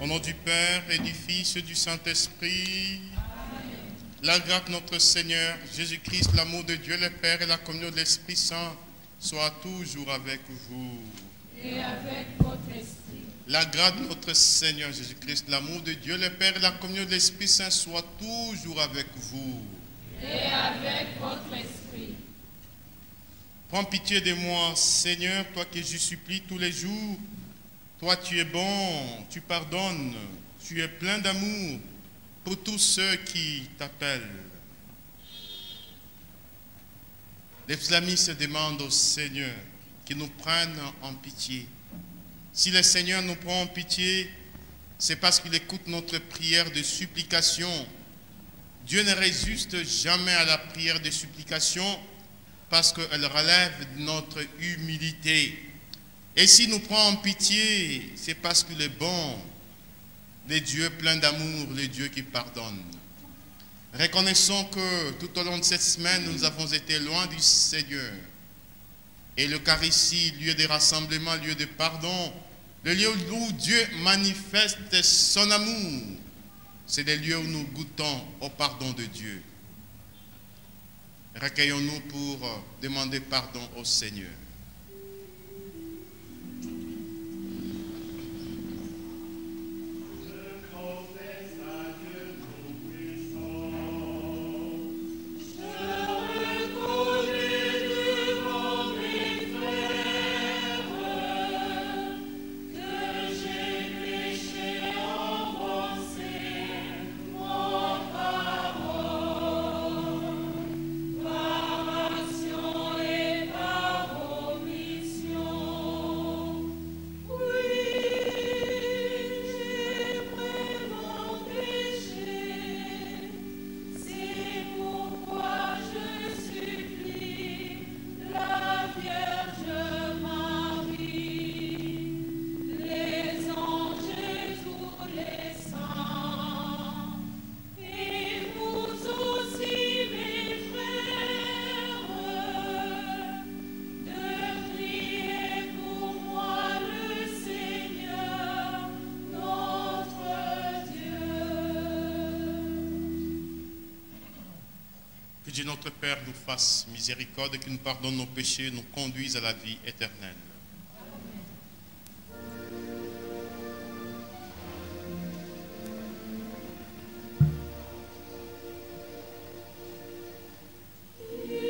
Au nom du Père et du Fils et du Saint-Esprit, la grâce de notre Seigneur Jésus-Christ, l'amour de Dieu le Père et la communion de l'Esprit Saint soient toujours avec vous. Et avec votre esprit. La grâce de notre Seigneur Jésus-Christ, l'amour de Dieu le Père et la communion de l'Esprit Saint soient toujours avec vous. Et avec votre esprit. Prends pitié de moi, Seigneur, toi que je supplie tous les jours. Toi, tu es bon, tu pardonnes, tu es plein d'amour pour tous ceux qui t'appellent. Les flamistes demandent au Seigneur qu'il nous prenne en pitié. Si le Seigneur nous prend en pitié, c'est parce qu'il écoute notre prière de supplication. Dieu ne résiste jamais à la prière de supplication parce qu'elle relève de notre humilité. Et s'il nous prend en pitié, c'est parce qu'il est bon, le Dieu plein d'amour, le Dieu qui pardonne. Reconnaissons que tout au long de cette semaine, nous avons été loin du Seigneur. Et l'Eucharistie, lieu de rassemblement, lieu de pardon, le lieu où Dieu manifeste son amour, c'est le lieu où nous goûtons au pardon de Dieu. Recueillons-nous pour demander pardon au Seigneur. Que Dieu notre Père nous fasse miséricorde et qu'il nous pardonne nos péchés et nous conduise à la vie éternelle. Et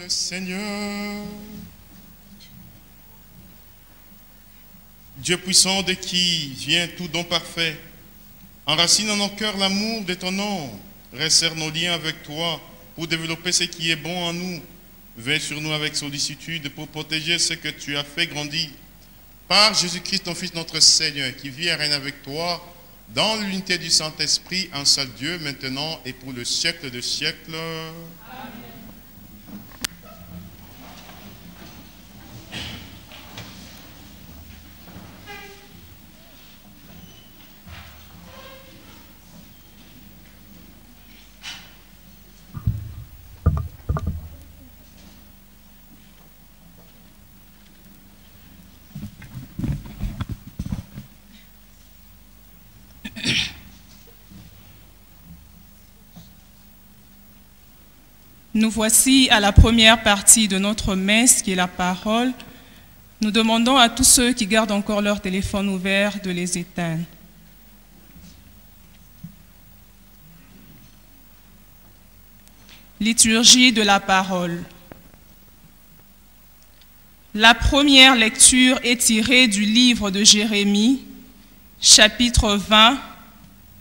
le Seigneur. Dieu puissant de qui vient tout don parfait, enracine en nos cœurs l'amour de ton nom, resserre nos liens avec toi pour développer ce qui est bon en nous. Veille sur nous avec sollicitude pour protéger ce que tu as fait grandir. Par Jésus-Christ, ton Fils, notre Seigneur, qui vit et règne avec toi dans l'unité du Saint-Esprit, un seul Dieu, maintenant et pour le siècle des siècles. Nous voici à la première partie de notre messe qui est la parole. Nous demandons à tous ceux qui gardent encore leur téléphone ouvert de les éteindre. Liturgie de la parole. La première lecture est tirée du livre de Jérémie, chapitre 20,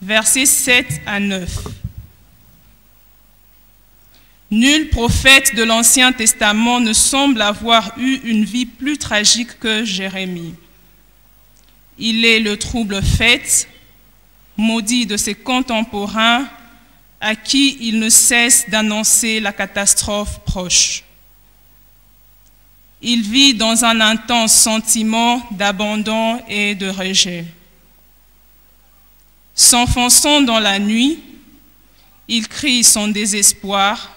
versets 7 à 9. Nul prophète de l'Ancien Testament ne semble avoir eu une vie plus tragique que Jérémie. Il est le trouble fait, maudit de ses contemporains, à qui il ne cesse d'annoncer la catastrophe proche. Il vit dans un intense sentiment d'abandon et de rejet. S'enfonçant dans la nuit, il crie son désespoir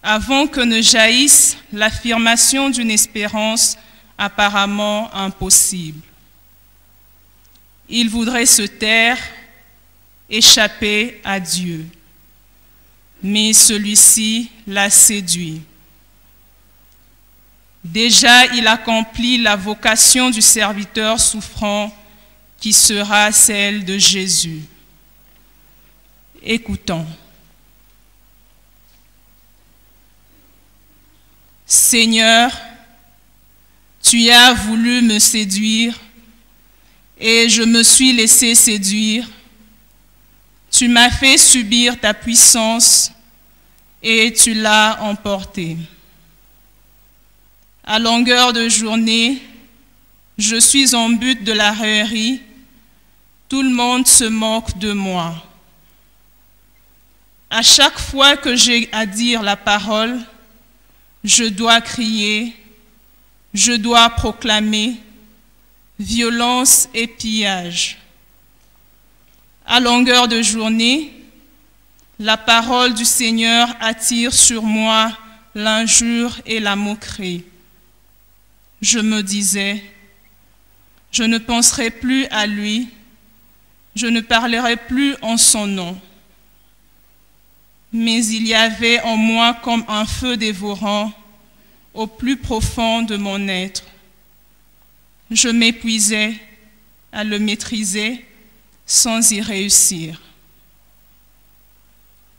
avant que ne jaillisse l'affirmation d'une espérance apparemment impossible. Il voudrait se taire, échapper à Dieu, mais celui-ci l'a séduit. Déjà, il accomplit la vocation du serviteur souffrant qui sera celle de Jésus. Écoutons. Seigneur, tu as voulu me séduire et je me suis laissé séduire. Tu m'as fait subir ta puissance et tu l'as emporté. À longueur de journée, je suis en but de la raillerie. Tout le monde se moque de moi. À chaque fois que j'ai à dire la parole, je dois crier, je dois proclamer violence et pillage. À longueur de journée, la parole du Seigneur attire sur moi l'injure et la moquerie. Je me disais, je ne penserai plus à lui, je ne parlerai plus en son nom. Mais il y avait en moi comme un feu dévorant au plus profond de mon être. Je m'épuisais à le maîtriser sans y réussir.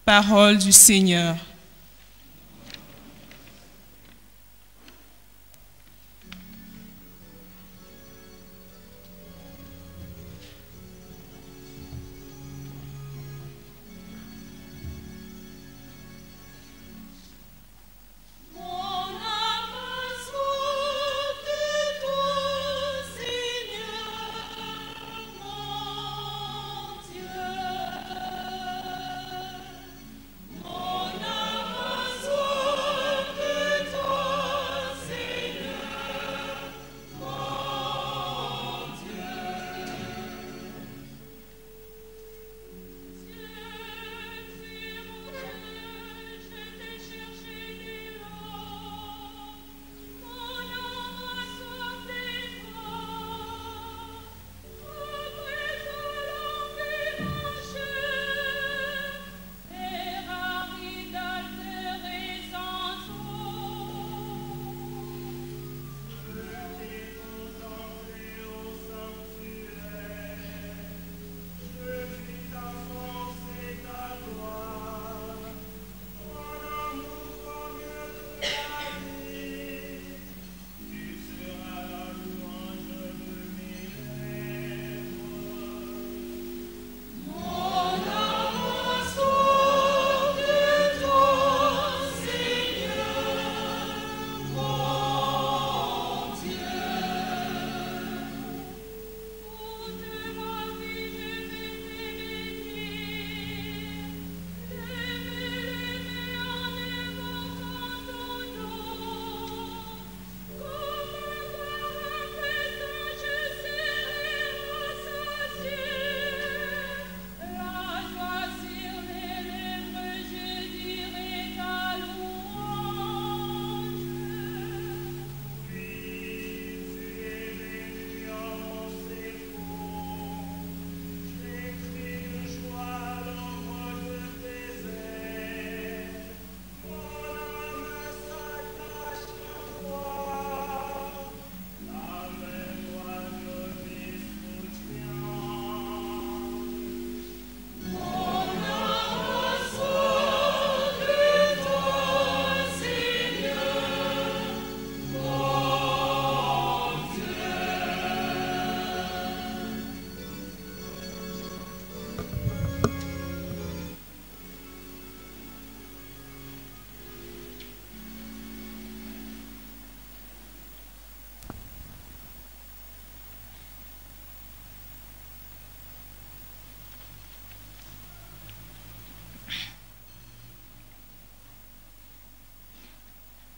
Parole du Seigneur. Mon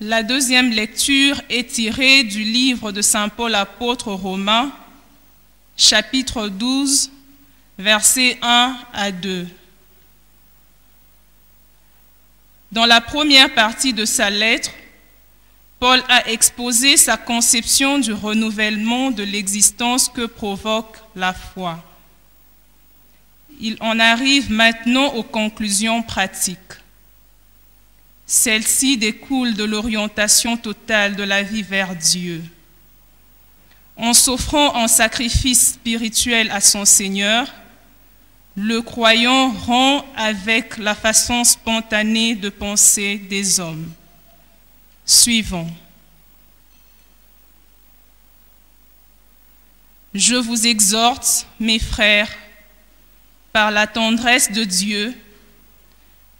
La deuxième lecture est tirée du livre de Saint Paul apôtre aux Romains, chapitre 12, versets 1 à 2. Dans la première partie de sa lettre, Paul a exposé sa conception du renouvellement de l'existence que provoque la foi. Il en arrive maintenant aux conclusions pratiques. Celles-ci découlent de l'orientation totale de la vie vers Dieu. En s'offrant en sacrifice spirituel à son Seigneur, le croyant rompt avec la façon spontanée de penser des hommes. Suivons. Je vous exhorte, mes frères, par la tendresse de Dieu,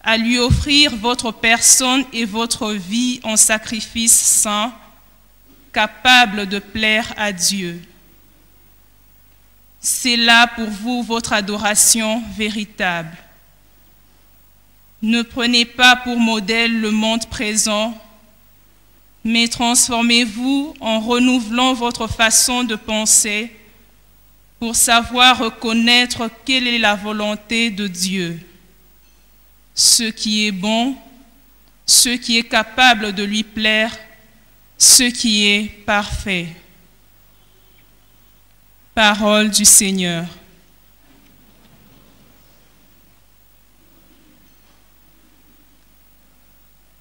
à lui offrir votre personne et votre vie en sacrifice saint, capable de plaire à Dieu. C'est là pour vous votre adoration véritable. Ne prenez pas pour modèle le monde présent, mais transformez-vous en renouvelant votre façon de penser pour savoir reconnaître quelle est la volonté de Dieu, ce qui est bon, ce qui est capable de lui plaire, ce qui est parfait. Parole du Seigneur.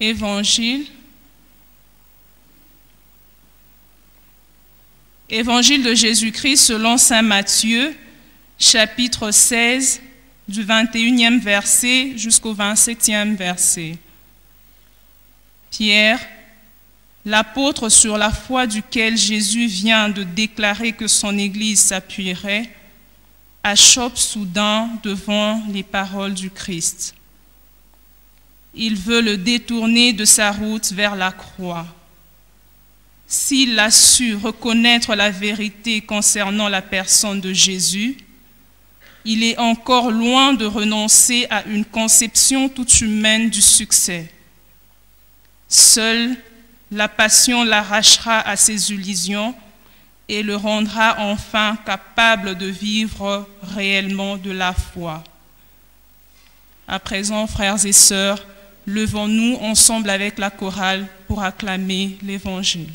Évangile de Jésus-Christ selon saint Matthieu, chapitre 16, du 21e verset jusqu'au 27e verset. Pierre, l'apôtre sur la foi duquel Jésus vient de déclarer que son Église s'appuierait, achoppe soudain devant les paroles du Christ. Il veut le détourner de sa route vers la croix. S'il a su reconnaître la vérité concernant la personne de Jésus, il est encore loin de renoncer à une conception toute humaine du succès. Seule la passion l'arrachera à ses illusions et le rendra enfin capable de vivre réellement de la foi. À présent, frères et sœurs, levons-nous ensemble avec la chorale pour acclamer l'Évangile.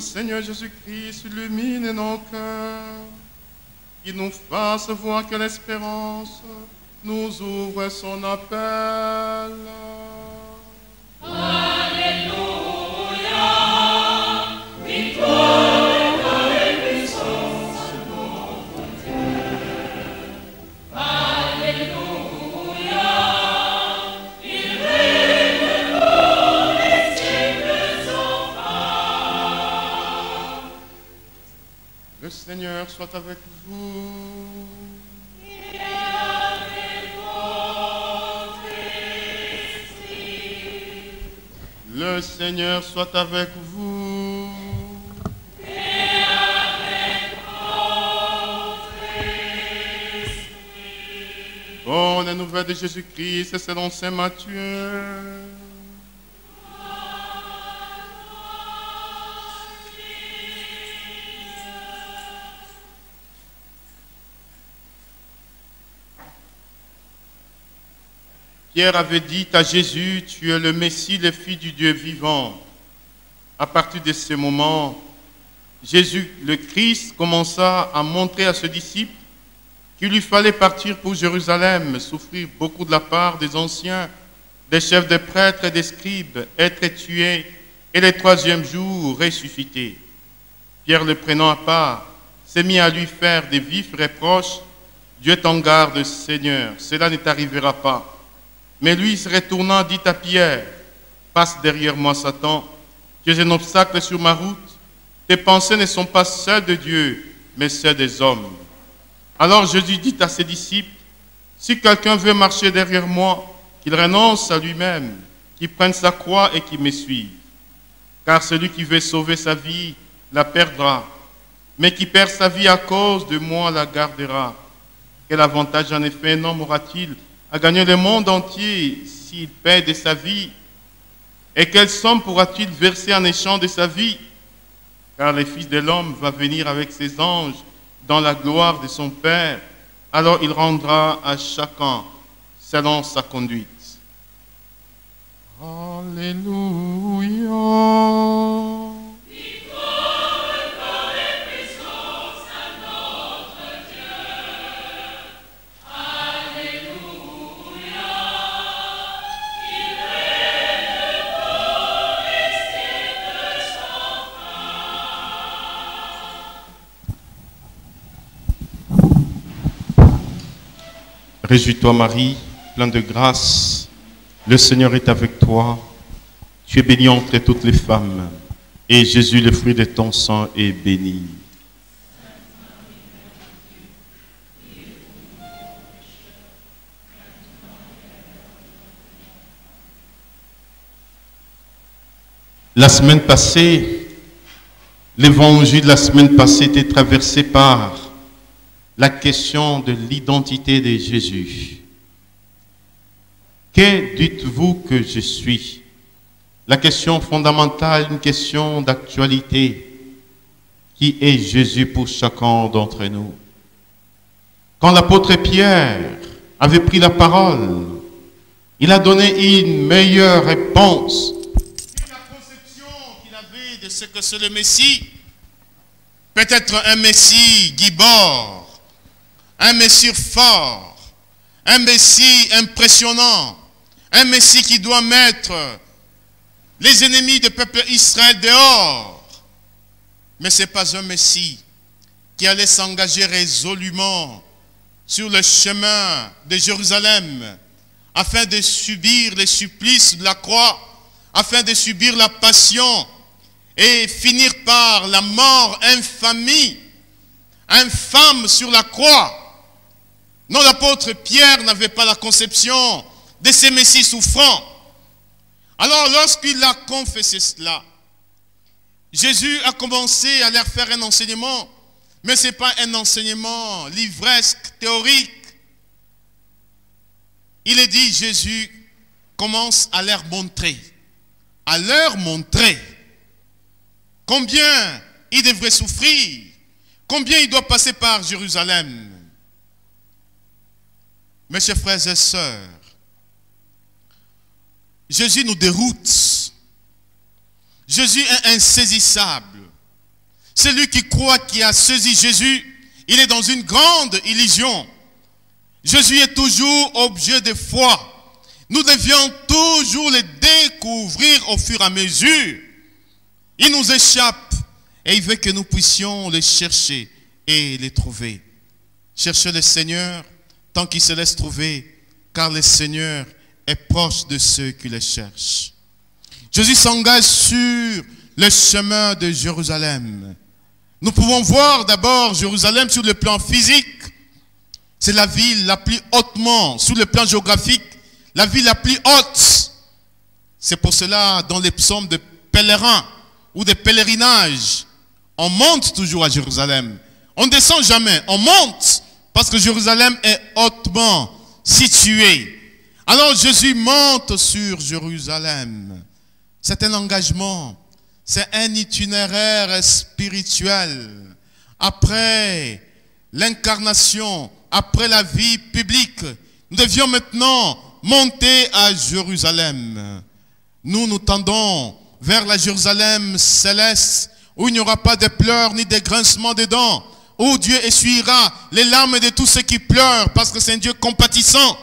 Seigneur Jésus-Christ, illumine nos cœurs, qu'il nous fasse voir que l'espérance nous ouvre son appel. Alléluia, victoire et puissance de notre Dieu. Alléluia, il règne pour les siècles sans fin. Le Seigneur soit avec vous. Et avec votre esprit. Le Seigneur soit avec vous. Et avec votre nouvelle de Jésus-Christ selon saint Matthieu. Pierre avait dit à Jésus, tu es le Messie, le Fils du Dieu vivant. À partir de ce moment, Jésus, le Christ, commença à montrer à ses disciples qu'il lui fallait partir pour Jérusalem, souffrir beaucoup de la part des anciens, des chefs des prêtres et des scribes, être tué et le troisième jour ressusciter. Pierre, le prenant à part, s'est mis à lui faire des vifs reproches. Dieu t'en garde, Seigneur, cela ne t'arrivera pas. Mais lui, se retournant, dit à Pierre, passe derrière moi, Satan, tu es un obstacle sur ma route. Tes pensées ne sont pas celles de Dieu, mais celles des hommes. Alors Jésus dit à ses disciples, si quelqu'un veut marcher derrière moi, qu'il renonce à lui-même, qu'il prenne sa croix et qu'il me suive. Car celui qui veut sauver sa vie la perdra, mais qui perd sa vie à cause de moi la gardera. Quel avantage en effet un homme aura-t-il à gagner le monde entier s'il paie de sa vie? Et quelle somme pourra-t-il verser en échange de sa vie? Car le Fils de l'homme va venir avec ses anges dans la gloire de son Père. Alors il rendra à chacun selon sa conduite. Alléluia. Réjouis-toi Marie, pleine de grâce, le Seigneur est avec toi. Tu es bénie entre toutes les femmes, et Jésus, le fruit de ton sang, est béni. La semaine passée, l'évangile de la semaine passée était traversé par la question de l'identité de Jésus. Que dites-vous que je suis? La question fondamentale, une question d'actualité. Qui est Jésus pour chacun d'entre nous? Quand l'apôtre Pierre avait pris la parole, il a donné une meilleure réponse. La conception qu'il avait de ce que c'est le Messie, peut-être un Messie gibor, un Messie fort, un Messie impressionnant, un Messie qui doit mettre les ennemis du peuple Israël dehors. Mais ce n'est pas un Messie qui allait s'engager résolument sur le chemin de Jérusalem afin de subir les supplices de la croix, afin de subir la passion et finir par la mort infâme sur la croix. Non, l'apôtre Pierre n'avait pas la conception de ces messies souffrants. Alors, lorsqu'il a confessé cela, Jésus a commencé à leur faire un enseignement, mais ce n'est pas un enseignement livresque, théorique. Il est dit, Jésus commence à leur montrer combien il devrait souffrir, combien il doit passer par Jérusalem. Mes chers frères et sœurs, Jésus nous déroute. Jésus est insaisissable. Celui qui croit qui a saisi Jésus, il est dans une grande illusion. Jésus est toujours objet de foi. Nous devions toujours le découvrir au fur et à mesure. Il nous échappe et il veut que nous puissions le chercher et le trouver. Cherchez le Seigneur tant qu'il se laisse trouver, car le Seigneur est proche de ceux qui le cherchent. Jésus s'engage sur le chemin de Jérusalem. Nous pouvons voir d'abord Jérusalem sur le plan physique. C'est la ville la plus hautement, sur le plan géographique, la ville la plus haute. C'est pour cela, dans les psaumes de pèlerins ou de pèlerinages, on monte toujours à Jérusalem. On ne descend jamais, on monte. Parce que Jérusalem est hautement situé. Alors Jésus monte sur Jérusalem. C'est un engagement, c'est un itinéraire spirituel. Après l'incarnation, après la vie publique, nous devions maintenant monter à Jérusalem. Nous tendons vers la Jérusalem céleste, où il n'y aura pas de pleurs ni de grincements de dents, où Dieu essuiera les larmes de tous ceux qui pleurent, parce que c'est un Dieu compatissant.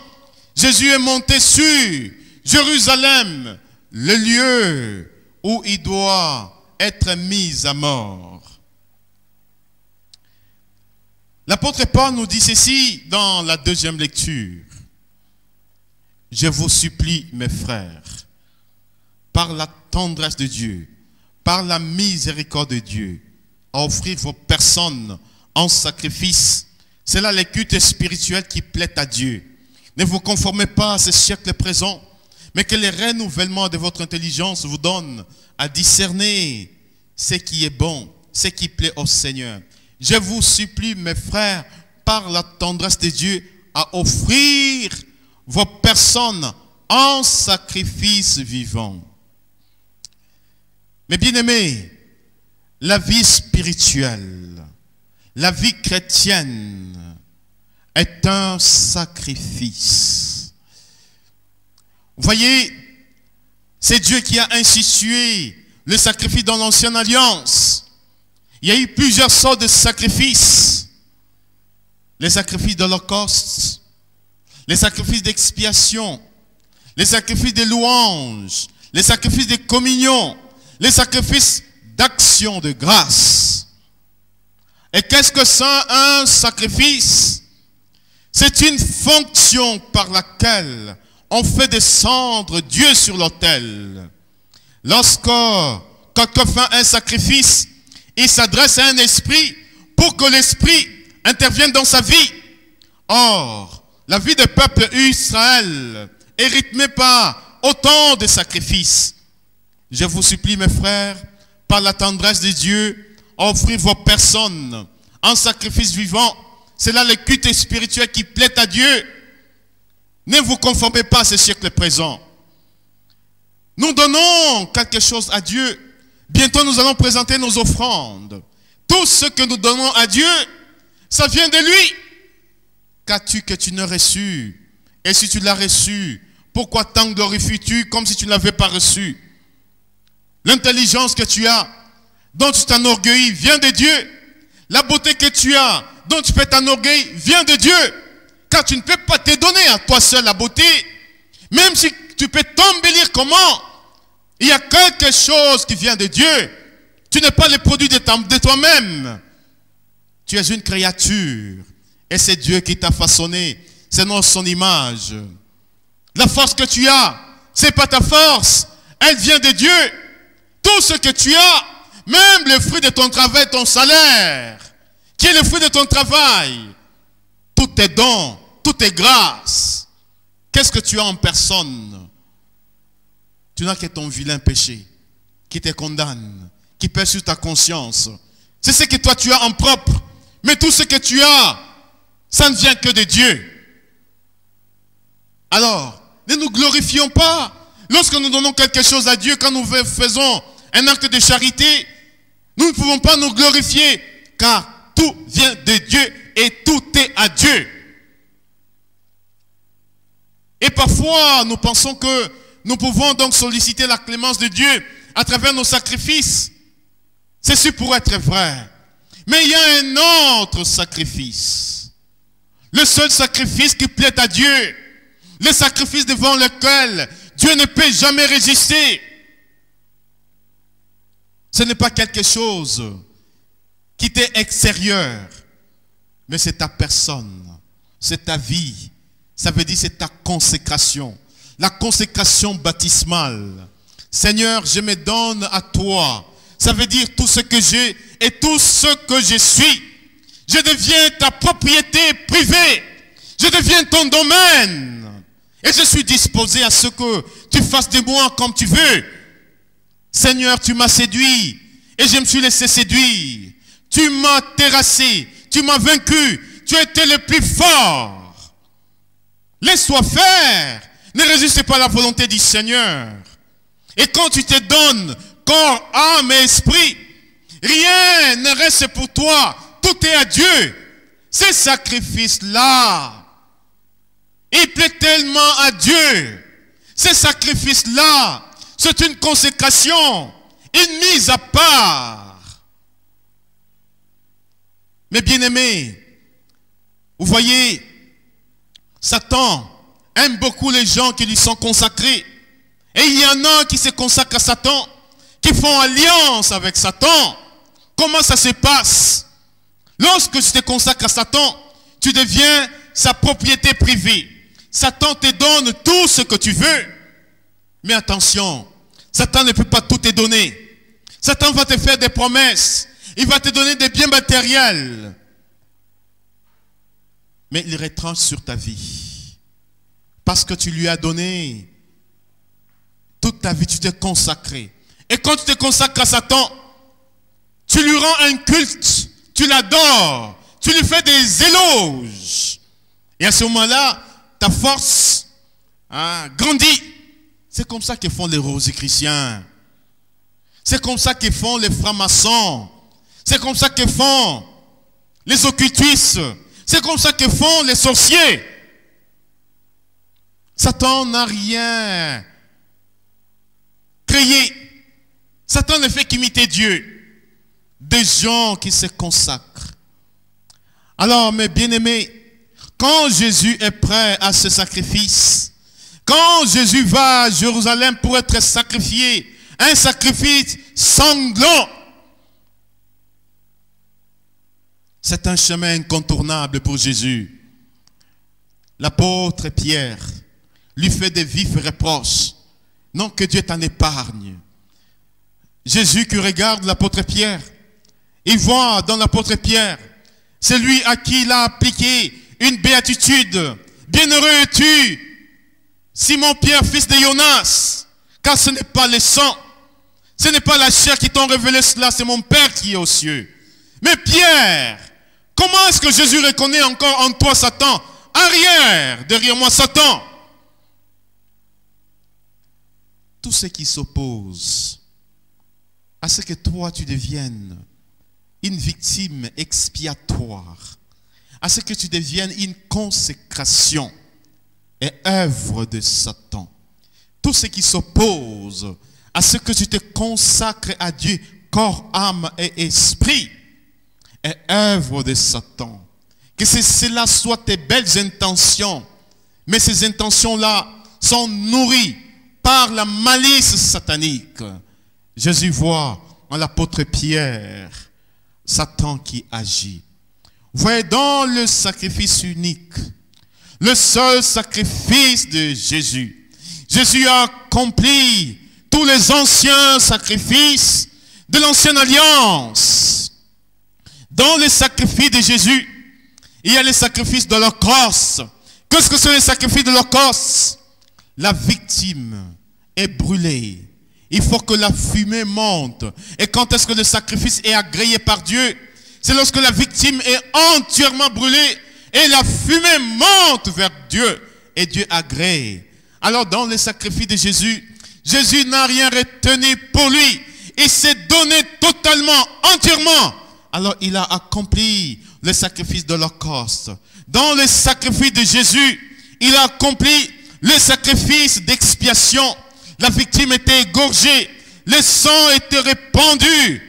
Jésus est monté sur Jérusalem, le lieu où il doit être mis à mort. L'apôtre Paul nous dit ceci dans la deuxième lecture. Je vous supplie, mes frères, par la tendresse de Dieu, par la miséricorde de Dieu, à offrir vos personnes en sacrifice. C'est là le culte spirituel qui plaît à Dieu. Ne vous conformez pas à ce siècle présent, mais que le renouvellement de votre intelligence vous donne à discerner ce qui est bon, ce qui plaît au Seigneur. Je vous supplie, mes frères, par la tendresse de Dieu, à offrir vos personnes en sacrifice vivant. Mais bien aimés, la vie spirituelle, la vie chrétienne est un sacrifice. Vous voyez, c'est Dieu qui a institué le sacrifice dans l'ancienne alliance. Il y a eu plusieurs sortes de sacrifices. Les sacrifices d'Holocauste, les sacrifices d'expiation, les sacrifices de louange, les sacrifices de communion, les sacrifices d'action de grâce. Et qu'est-ce que c'est un sacrifice? C'est une fonction par laquelle on fait descendre Dieu sur l'autel. Lorsque quelqu'un fait un sacrifice, il s'adresse à un esprit pour que l'esprit intervienne dans sa vie. Or, la vie du peuple Israël est rythmée par autant de sacrifices. Je vous supplie, mes frères, par la tendresse de Dieu, offrir vos personnes en sacrifice vivant. C'est là le culte spirituel qui plaît à Dieu. Ne vous conformez pas à ce siècle présent. Nous donnons quelque chose à Dieu. Bientôt, nous allons présenter nos offrandes. Tout ce que nous donnons à Dieu, ça vient de lui. Qu'as-tu que tu n'as reçu? Et si tu l'as reçu, pourquoi t'en glorifies-tu comme si tu ne l'avais pas reçu? L'intelligence que tu as, dont tu t'enorgueillis, vient de Dieu. La beauté que tu as, dont tu peux t'enorgueillir, vient de Dieu. Car tu ne peux pas te donner à toi seul la beauté. Même si tu peux t'embellir comment, il y a quelque chose qui vient de Dieu. Tu n'es pas le produit de toi-même. Tu es une créature. Et c'est Dieu qui t'a façonné. C'est dans son image. La force que tu as, c'est pas ta force. Elle vient de Dieu. Tout ce que tu as, même le fruit de ton travail, ton salaire, qui est le fruit de ton travail, tout est don, tout est grâce. Qu'est-ce que tu as en personne? Tu n'as que ton vilain péché qui te condamne, qui pèse sur ta conscience. C'est ce que toi tu as en propre. Mais tout ce que tu as, ça ne vient que de Dieu. Alors, ne nous glorifions pas. Lorsque nous donnons quelque chose à Dieu, quand nous faisons un acte de charité, nous ne pouvons pas nous glorifier, car tout vient de Dieu et tout est à Dieu. Et parfois, nous pensons que nous pouvons donc solliciter la clémence de Dieu à travers nos sacrifices. Ceci pourrait être vrai. Mais il y a un autre sacrifice. Le seul sacrifice qui plaît à Dieu. Le sacrifice devant lequel Dieu ne peut jamais résister. Ce n'est pas quelque chose qui t'est extérieur, mais c'est ta personne, c'est ta vie. Ça veut dire c'est ta consécration, la consécration baptismale. Seigneur, je me donne à toi. Ça veut dire tout ce que j'ai et tout ce que je suis. Je deviens ta propriété privée. Je deviens ton domaine. Et je suis disposé à ce que tu fasses de moi comme tu veux. Seigneur, tu m'as séduit et je me suis laissé séduire. Tu m'as terrassé, tu m'as vaincu, tu as été le plus fort. Laisse-toi faire. Ne résiste pas à la volonté du Seigneur. Et quand tu te donnes corps, âme et esprit, rien ne reste pour toi. Tout est à Dieu. Ces sacrifices-là, il plaît tellement à Dieu. Ces sacrifices-là, c'est une consécration, une mise à part. Mais bien-aimés, vous voyez, Satan aime beaucoup les gens qui lui sont consacrés. Et il y en a qui se consacrent à Satan, qui font alliance avec Satan. Comment ça se passe? Lorsque tu te consacres à Satan, tu deviens sa propriété privée. Satan te donne tout ce que tu veux. Mais attention, Satan ne peut pas tout te donner. Satan va te faire des promesses. Il va te donner des biens matériels. Mais il retranche sur ta vie. Parce que tu lui as donné toute ta vie, tu t'es consacré. Et quand tu te consacres à Satan, tu lui rends un culte, tu l'adores, tu lui fais des éloges. Et à ce moment-là, ta force grandit. C'est comme ça que font les rosicruciens. C'est comme ça que font les francs-maçons. C'est comme ça que font les occultistes. C'est comme ça que font les sorciers. Satan n'a rien créé. Satan ne fait qu'imiter Dieu. Des gens qui se consacrent. Alors, mes bien-aimés, quand Jésus est prêt à ce sacrifice, quand Jésus va à Jérusalem pour être sacrifié, un sacrifice sanglant, c'est un chemin incontournable pour Jésus. L'apôtre Pierre lui fait des vifs reproches. Non, que Dieu t'en épargne. Jésus qui regarde l'apôtre Pierre, il voit dans l'apôtre Pierre celui à qui il a appliqué une béatitude. Bienheureux es-tu, Simon-Pierre, fils de Jonas, car ce n'est pas le sang, ce n'est pas la chair qui t'ont révélé cela, c'est mon Père qui est aux cieux. Mais Pierre, comment est-ce que Jésus reconnaît encore en toi Satan? Arrière, derrière moi Satan. Tout ce qui s'oppose à ce que toi tu deviennes une victime expiatoire, à ce que tu deviennes une consécration est œuvre de Satan. Tout ce qui s'oppose à ce que tu te consacres à Dieu, corps, âme et esprit, est œuvre de Satan. Que cela soit tes belles intentions, mais ces intentions-là sont nourries par la malice satanique. Jésus voit en l'apôtre Pierre Satan qui agit. Vous voyez, dans le sacrifice unique, le seul sacrifice de Jésus, Jésus a accompli tous les anciens sacrifices de l'ancienne alliance. Dans le sacrifice de Jésus, il y a les sacrifices de l'Holocauste. Qu'est-ce que c'est le sacrifice de l'Holocauste? La victime est brûlée. Il faut que la fumée monte. Et quand est-ce que le sacrifice est agréé par Dieu? C'est lorsque la victime est entièrement brûlée et la fumée monte vers Dieu. Et Dieu agrée. Alors dans le sacrifice de Jésus, Jésus n'a rien retenu pour lui. Il s'est donné totalement, entièrement. Alors il a accompli le sacrifice de l'Holocauste. Dans le sacrifice de Jésus, il a accompli le sacrifice d'expiation. La victime était égorgée, le sang était répandu.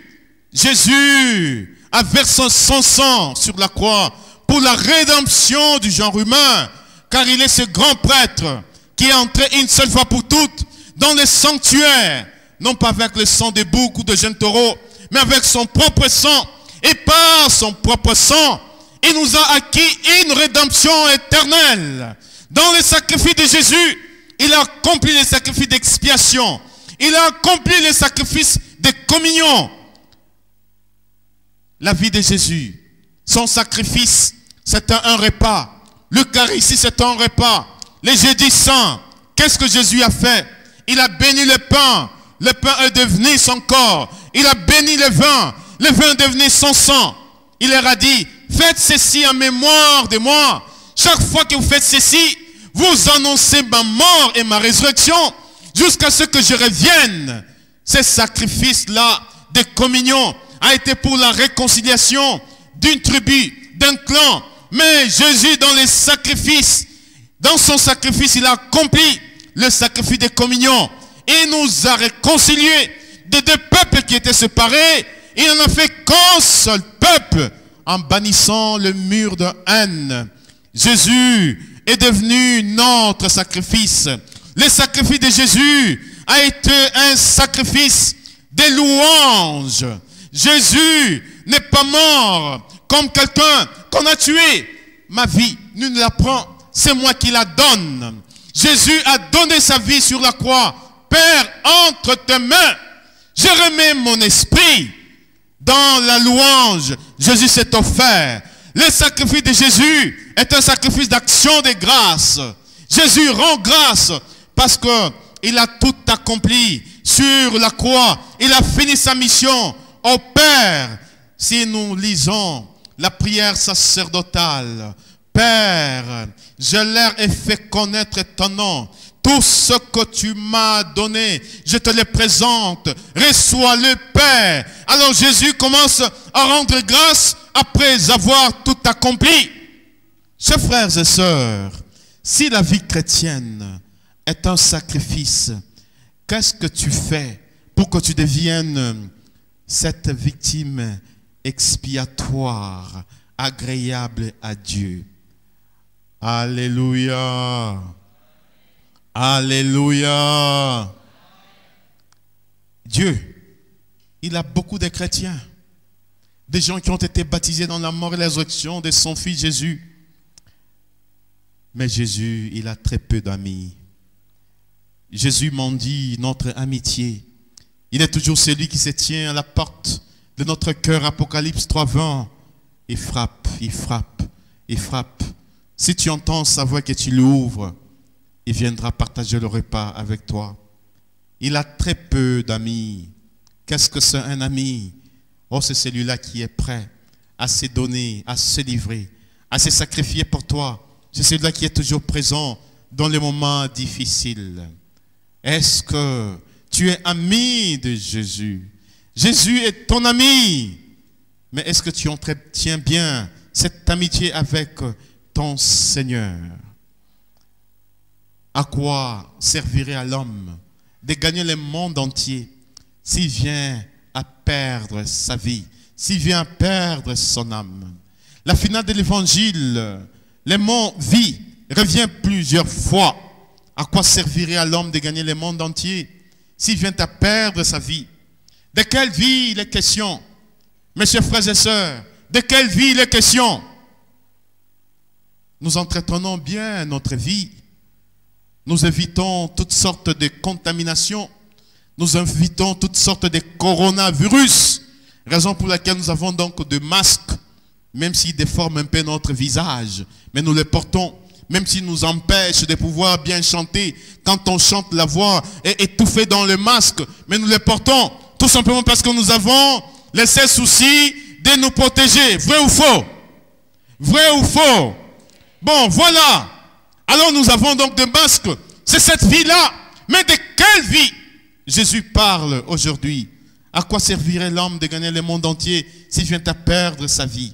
Jésus a versé son sang sur la croix pour la rédemption du genre humain, car il est ce grand prêtre qui est entré une seule fois pour toutes dans le sanctuaire, non pas avec le sang de boucs ou de jeunes taureaux, mais avec son propre sang. Et par son propre sang, il nous a acquis une rédemption éternelle. Dans le sacrifice de Jésus, il a accompli le sacrifice d'expiation. Il a accompli le sacrifice de communion. La vie de Jésus, son sacrifice, c'était un repas. L'Eucharistie, c'est un repas. Les jeudis saints, qu'est-ce que Jésus a fait? Il a béni le pain. Le pain est devenu son corps. Il a béni le vin est devenu son sang. Il leur a dit, faites ceci en mémoire de moi. Chaque fois que vous faites ceci, vous annoncez ma mort et ma résurrection jusqu'à ce que je revienne. Ce sacrifice-là de communion a été pour la réconciliation d'une tribu, d'un clan. Mais Jésus, dans son sacrifice, il a accompli le sacrifice de communion. Il nous a réconciliés de deux peuples qui étaient séparés. Il n'en a fait qu'un seul peuple en bannissant le mur de haine. Jésus est devenu notre sacrifice. Le sacrifice de Jésus a été un sacrifice de louange. Jésus n'est pas mort comme quelqu'un qu'on a tué. Ma vie, nous la prenons, c'est moi qui la donne. Jésus a donné sa vie sur la croix. Père, entre tes mains, je remets mon esprit dans la louange. Jésus s'est offert. Le sacrifice de Jésus est un sacrifice d'action de grâce. Jésus rend grâce parce qu'il a tout accompli sur la croix. Il a fini sa mission. Au Père, si nous lisons la prière sacerdotale, Père, je leur ai fait connaître ton nom. Tout ce que tu m'as donné, je te le présente. Reçois-le, Père. Alors Jésus commence à rendre grâce après avoir tout accompli. Chers frères et sœurs, si la vie chrétienne est un sacrifice, qu'est-ce que tu fais pour que tu deviennes cette victime expiatoire, agréable à Dieu? Alléluia. Alléluia. Dieu, il a beaucoup de chrétiens, des gens qui ont été baptisés dans la mort et la résurrection de son fils Jésus. Mais Jésus, il a très peu d'amis. Jésus mendie notre amitié. Il est toujours celui qui se tient à la porte de notre cœur. Apocalypse 3:20. Il frappe, il frappe, il frappe. Si tu entends sa voix que tu l'ouvres, il viendra partager le repas avec toi. Il a très peu d'amis. Qu'est-ce que c'est un ami? Oh, c'est celui-là qui est prêt à se donner, à se livrer, à se sacrifier pour toi. C'est celui-là qui est toujours présent dans les moments difficiles. Est-ce que tu es ami de Jésus? Jésus est ton ami. Mais est-ce que tu entretiens bien cette amitié avec ton Seigneur? À quoi servirait à l'homme de gagner le monde entier s'il vient à perdre sa vie, s'il vient à perdre son âme? La finale de l'évangile, le mot vie revient plusieurs fois. À quoi servirait à l'homme de gagner le monde entier s'il vient à perdre sa vie? De quelle vie il est question? Mes chers frères et sœurs, de quelle vie il est question? Nous entretenons bien notre vie. Nous évitons toutes sortes de contaminations. Nous évitons toutes sortes de coronavirus. Raison pour laquelle nous avons donc des masques, même s'ils déforment un peu notre visage. Mais nous les portons, même s'ils nous empêchent de pouvoir bien chanter. Quand on chante, la voix est étouffée dans le masque. Mais nous les portons tout simplement parce que nous avons laissé souci de nous protéger. Vrai ou faux? Vrai ou faux? Bon, voilà. Alors nous avons donc des masques. C'est cette vie-là. Mais de quelle vie Jésus parle aujourd'hui? À quoi servirait l'homme de gagner le monde entier s'il vient à perdre sa vie?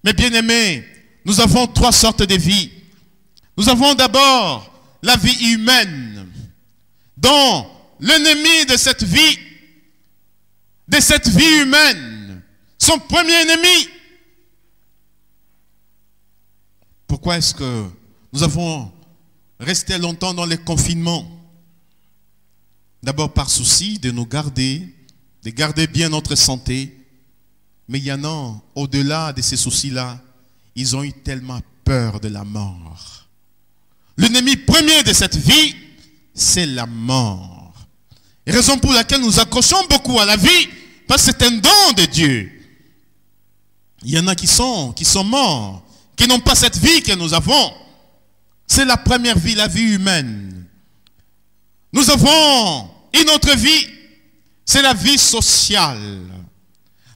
Mes bien-aimés, nous avons trois sortes de vies. Nous avons d'abord la vie humaine, dont l'ennemi de cette vie humaine, son premier ennemi. Pourquoi est-ce que nous avons resté longtemps dans les confinements? D'abord par souci de nous garder, de garder bien notre santé. Mais il y en a, au-delà de ces soucis-là, ils ont eu tellement peur de la mort. L'ennemi premier de cette vie, c'est la mort. Raison pour laquelle nous accrochons beaucoup à la vie, parce que c'est un don de Dieu. Il y en a qui sont morts, qui n'ont pas cette vie que nous avons. C'est la première vie, la vie humaine. Nous avons une autre vie, c'est la vie sociale.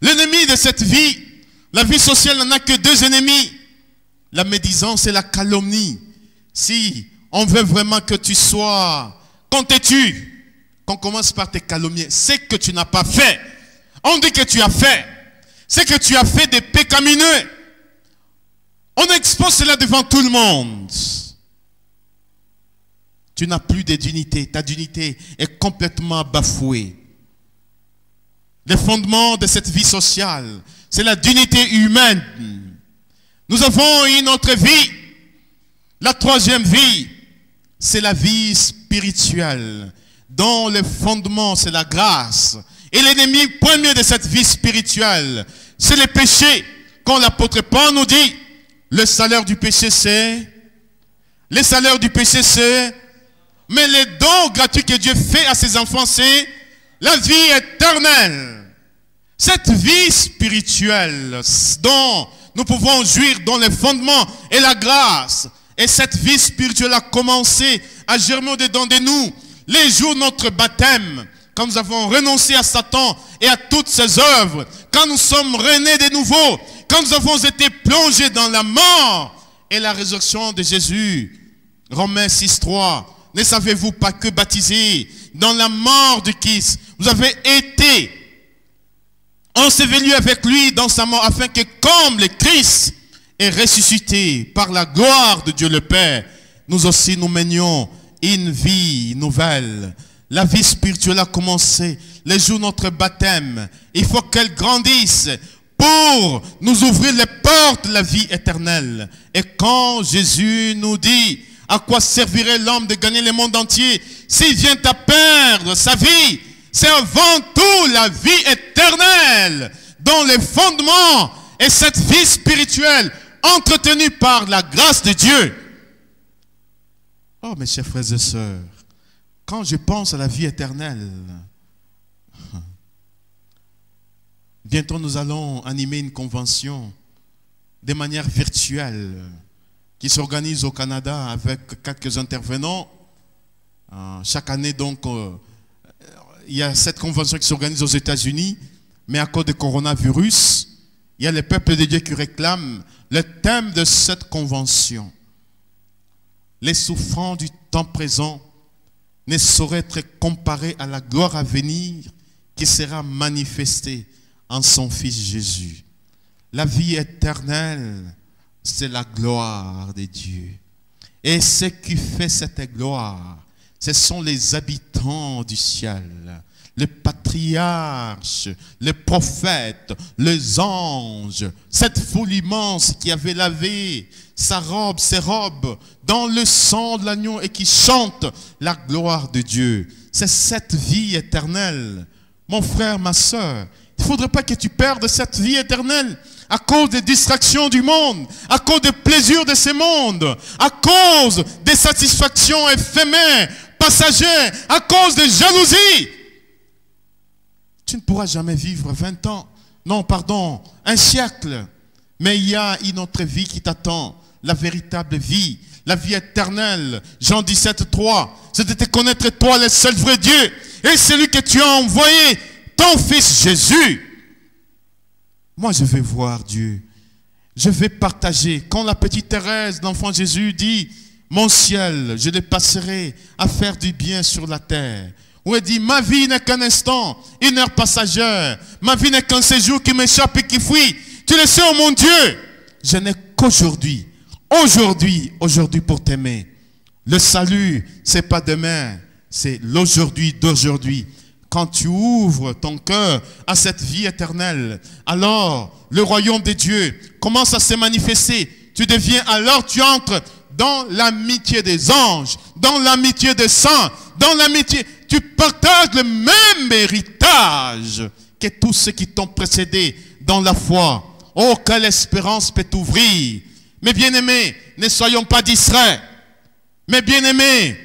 L'ennemi de cette vie, la vie sociale, n'en a que deux ennemis. La médisance et la calomnie. si on veut vraiment que tu sois, qu'on te tue, qu'on commence par te calomnier, c'est que tu n'as pas fait. On dit que tu as fait. C'est que tu as fait des pécamineux. On expose cela devant tout le monde. Tu n'as plus de dignité. Ta dignité est complètement bafouée. Les fondements de cette vie sociale, c'est la dignité humaine. Nous avons une autre vie. La troisième vie, c'est la vie spirituelle, dont le fondement, c'est la grâce. Et l'ennemi premier de cette vie spirituelle, c'est le péché. Quand l'apôtre Paul nous dit, le salaire du péché, c'est... Le salaire du péché, c'est... Mais les dons gratuits que Dieu fait à ses enfants, c'est la vie éternelle. Cette vie spirituelle dont nous pouvons jouir dans les fondements et la grâce. Et cette vie spirituelle a commencé à germer au-dedans de nous. Les jours de notre baptême, quand nous avons renoncé à Satan et à toutes ses œuvres, quand nous sommes renés de nouveau, quand nous avons été plongés dans la mort et la résurrection de Jésus. Romains 6,3. Ne savez-vous pas que baptisés dans la mort de Christ, vous avez été ensevelis avec lui dans sa mort, afin que comme le Christ est ressuscité par la gloire de Dieu le Père, nous aussi nous menions une vie nouvelle. La vie spirituelle a commencé les jours de notre baptême. Il faut qu'elle grandisse pour nous ouvrir les portes de la vie éternelle. Et quand Jésus nous dit, à quoi servirait l'homme de gagner le monde entier s'il vient à perdre sa vie? C'est avant tout la vie éternelle dont les fondements et cette vie spirituelle entretenue par la grâce de Dieu. Oh mes chers frères et sœurs, quand je pense à la vie éternelle, bientôt nous allons animer une convention de manière virtuelle qui s'organise au Canada avec quelques intervenants. Chaque année, donc, il y a cette convention qui s'organise aux États-Unis, mais à cause du coronavirus, il y a les peuples de Dieu qui réclament le thème de cette convention. Les souffrances du temps présent ne sauraient être comparés à la gloire à venir qui sera manifestée en son Fils Jésus. La vie éternelle, c'est la gloire de Dieu. Et ce qui fait cette gloire, ce sont les habitants du ciel, les patriarches, les prophètes, les anges, cette foule immense qui avait lavé ses robes dans le sang de l'agneau et qui chante la gloire de Dieu. C'est cette vie éternelle. Mon frère, ma soeur, il ne faudrait pas que tu perdes cette vie éternelle à cause des distractions du monde, à cause des plaisirs de ce monde, à cause des satisfactions éphémères, passagères, à cause des jalousies. Tu ne pourras jamais vivre 20 ans, non pardon, un siècle. Mais il y a une autre vie qui t'attend, la véritable vie, la vie éternelle. Jean 17,3, c'est de te connaître toi le seul vrai Dieu et celui que tu as envoyé, ton Fils Jésus. Moi, je vais voir Dieu. Je vais partager. Quand la petite Thérèse, l'enfant Jésus, dit, mon ciel, je le passerai à faire du bien sur la terre. Où elle dit, ma vie n'est qu'un instant, une heure passagère. Ma vie n'est qu'un séjour qui m'échappe et qui fuit. Tu le sais, oh mon Dieu. Je n'ai qu'aujourd'hui. Aujourd'hui pour t'aimer. Le salut, c'est pas demain. C'est l'aujourd'hui d'aujourd'hui. Quand tu ouvres ton cœur à cette vie éternelle, alors le royaume de Dieu commence à se manifester. Tu entres dans l'amitié des anges, dans l'amitié des saints, dans l'amitié. Tu partages le même héritage que tous ceux qui t'ont précédé dans la foi. Oh, quelle espérance peut t'ouvrir. Mes bien-aimés, ne soyons pas distraits. Mes bien-aimés,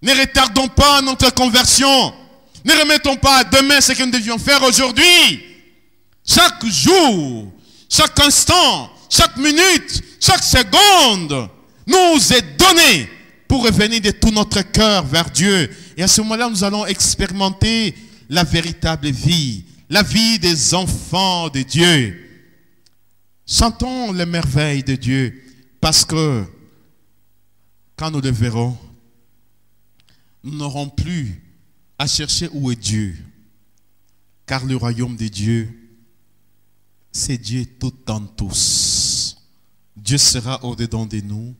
ne retardons pas notre conversion. Ne remettons pas à demain ce que nous devions faire aujourd'hui. Chaque jour, chaque instant, chaque minute, chaque seconde nous est donné pour revenir de tout notre cœur vers Dieu. Et à ce moment-là, nous allons expérimenter la véritable vie, la vie des enfants de Dieu. Chantons les merveilles de Dieu parce que quand nous le verrons, nous n'aurons plus à chercher où est Dieu. Car le royaume de Dieu, c'est Dieu tout en tous. Dieu sera au-dedans de nous,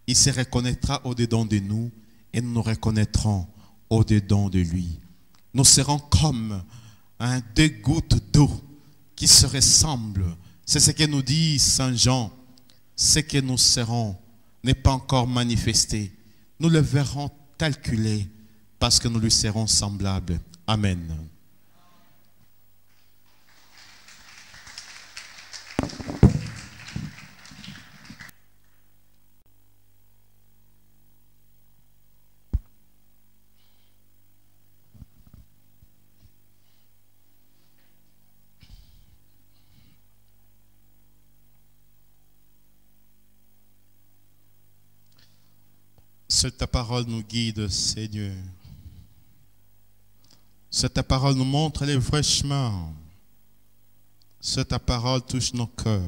il se reconnaîtra au-dedans de nous et nous nous reconnaîtrons au-dedans de lui. Nous serons comme deux gouttes d'eau qui se ressemblent. C'est ce que nous dit Saint Jean. Ce que nous serons n'est pas encore manifesté. Nous le verrons tel qu'il est parce que nous lui serons semblables. Amen. Seule ta parole nous guide, Seigneur. Seule ta parole nous montre les vrais chemins. Seule ta parole touche nos cœurs.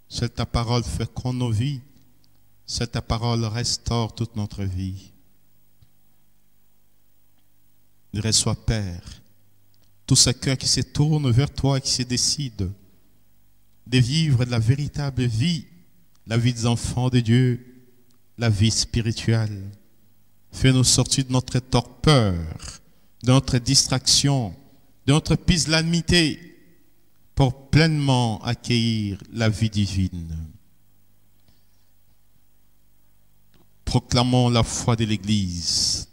Seule ta parole féconde nos vies. Seule ta parole restaure toute notre vie. Reçois, Père, tous ces cœurs qui se tournent vers toi et qui se décident de vivre la véritable vie, la vie des enfants de Dieu, la vie spirituelle. Fais-nous sortir de notre torpeur, de notre distraction, de notre pusillanimité, pour pleinement accueillir la vie divine. Proclamons la foi de l'Église.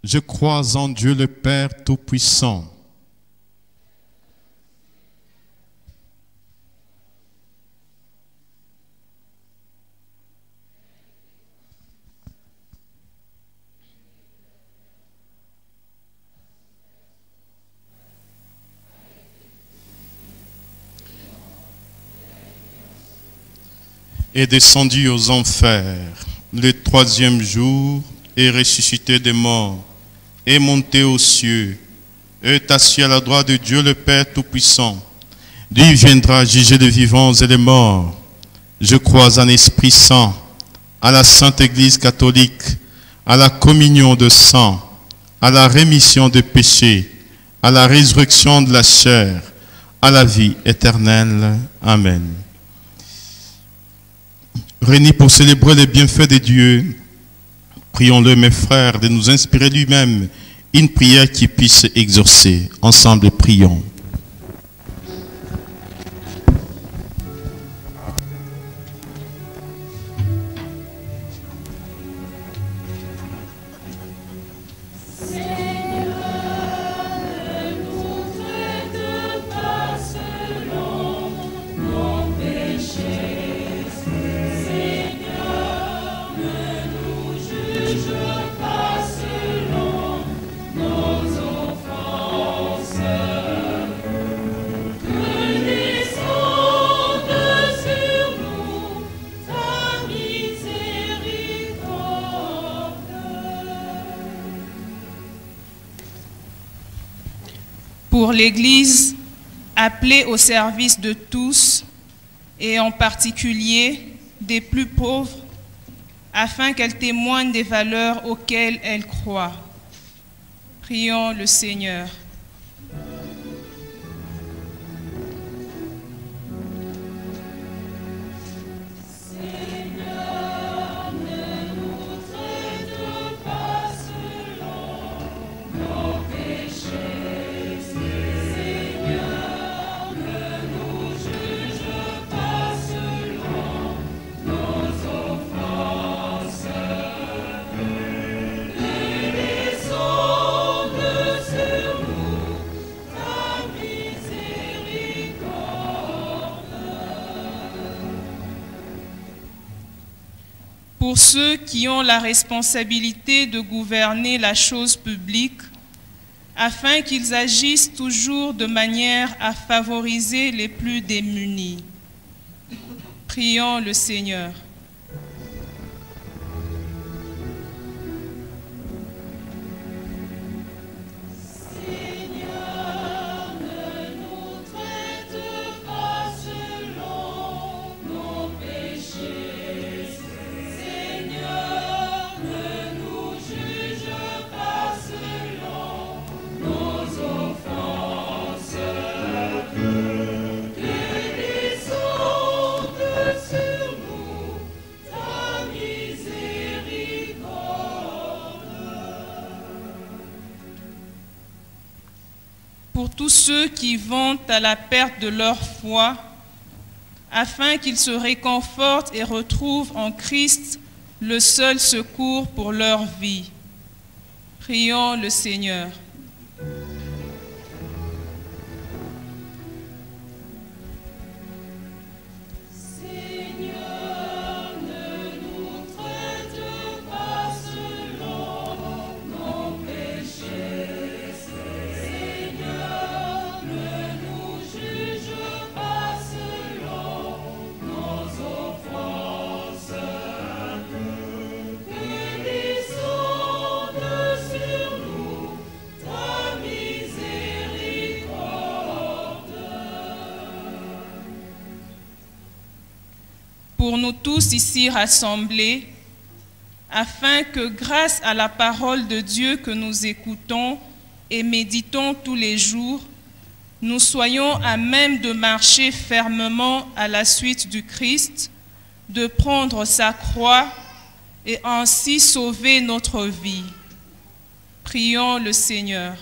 Je crois en Dieu le Père Tout-Puissant, est descendu aux enfers le troisième jour, est ressuscité des morts, est monté aux cieux, est assis à la droite de Dieu le Père Tout-Puissant. Lui viendra juger les vivants et les morts. Je crois en Esprit Saint, à la Sainte Église catholique, à la communion de sang, à la rémission des péchés, à la résurrection de la chair, à la vie éternelle. Amen. Réunis pour célébrer les bienfaits de Dieu, prions-le, mes frères, de nous inspirer lui-même une prière qui puisse exaucer. Ensemble, prions. Pour l'Église, appelée au service de tous, et en particulier des plus pauvres, afin qu'elle témoigne des valeurs auxquelles elle croit. Prions le Seigneur. Pour ceux qui ont la responsabilité de gouverner la chose publique, afin qu'ils agissent toujours de manière à favoriser les plus démunis. Prions le Seigneur. pour tous ceux qui vont à la perte de leur foi, afin qu'ils se réconfortent et retrouvent en Christ le seul secours pour leur vie. Prions le Seigneur. Pour nous tous ici rassemblés, afin que grâce à la parole de Dieu que nous écoutons et méditons tous les jours, nous soyons à même de marcher fermement à la suite du Christ, de prendre sa croix et ainsi sauver notre vie. Prions le Seigneur.